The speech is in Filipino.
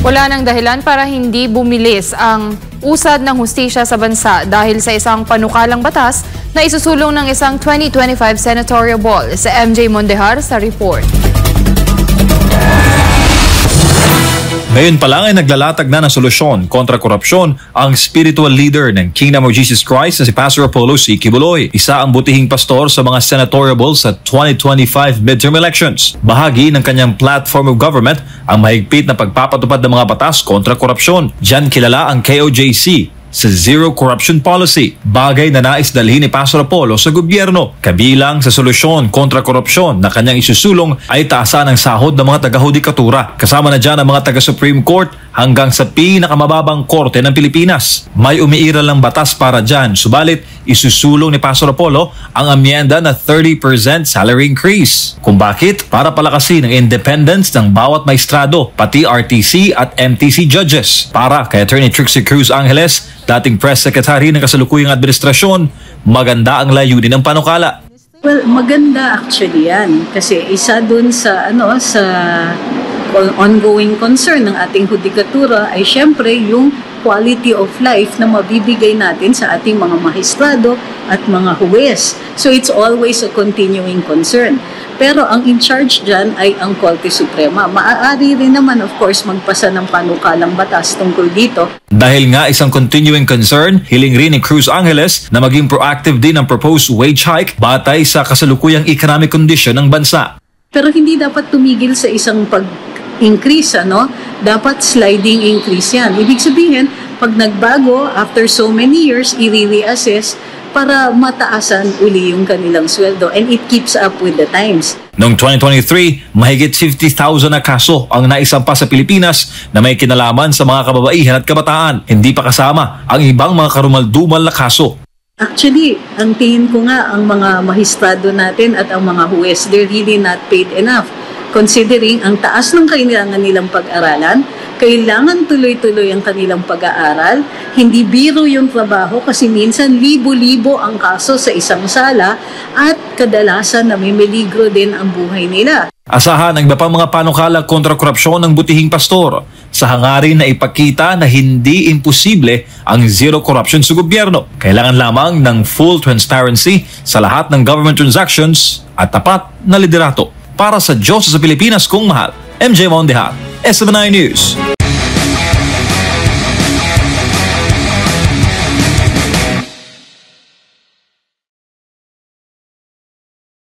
Wala nang dahilan para hindi bumilis ang usad ng hustisya sa bansa dahil sa isang panukalang batas na isusulong ng isang 2025 senatorial ball. Sa MJ Mondejar sa report. Ngayon pa lang ay naglalatag na ng solusyon kontra korupsyon ang spiritual leader ng Kingdom of Jesus Christ na si Pastor Apollo C. Quiboloy. Isa ang butihing pastor sa mga senatorial sa 2025 midterm elections. Bahagi ng kanyang platform of government ang mahigpit na pagpapatupad ng mga batas kontra korupsyon. Diyan kilala ang KOJC sa Zero Corruption Policy, bagay na nais dalhin ni Pastor Apollo sa gobyerno. Kabilang sa solusyon kontra korupsyon na kanyang isusulong ay taasan ang sahod ng mga taga-hudikatura. Kasama na dyan ang mga taga-Supreme Court hanggang sa pinakamababang korte ng Pilipinas. May umiiral ng batas para dyan, subalit isusulong ni Pastor Apollo ang amyenda na 30% salary increase. Kung bakit? Para palakasin ang independence ng bawat maestrado, pati RTC at MTC judges. Para kay Attorney Trixie Cruz Angeles, dating press secretary ng kasalukuyang administrasyon, maganda ang layunin ng panukala. Well, maganda actually yan kasi isa dun sa sa ongoing concern ng ating hudikatura ay syempre yung quality of life na mabibigay natin sa ating mga maestrado at mga huwes. So it's always a continuing concern. Pero ang in charge dyan ay ang Korte Suprema. Maaari rin naman of course magpasa ng panukalang batas tungkol dito. Dahil nga isang continuing concern, hiling rin ni Cruz Angeles na maging proactive din ang proposed wage hike batay sa kasalukuyang economic condition ng bansa. Pero hindi dapat tumigil sa isang pag-increase, Dapat sliding increase yan. Ibig sabihin, pag nagbago, after so many years, i-reassess para mataasan uli yung kanilang sweldo and it keeps up with the times. Noong 2023, mahigit 50,000 na kaso ang naisampa sa Pilipinas na may kinalaman sa mga kababaihan at kabataan. Hindi pa kasama ang ibang mga karumaldumal na kaso. Actually, ang tingin ko nga ang mga mahistrado natin at ang mga huwes, they're really not paid enough. Considering ang taas ng kailangan nilang pag-aralan, kailangan tuloy-tuloy ang kanilang pag-aaral, hindi biro yung trabaho kasi minsan libo-libo ang kaso sa isang sala at kadalasan namimiligro din ang buhay nila. Asahan ang iba pang mga panukala kontra korupsyon ng butihing pastor sa hangarin na ipakita na hindi imposible ang zero corruption sa gobyerno. Kailangan lamang ng full transparency sa lahat ng government transactions at tapat na liderato. Para sa Diyos sa Pilipinas kung mahal, MJ Mondejar, SMNI News.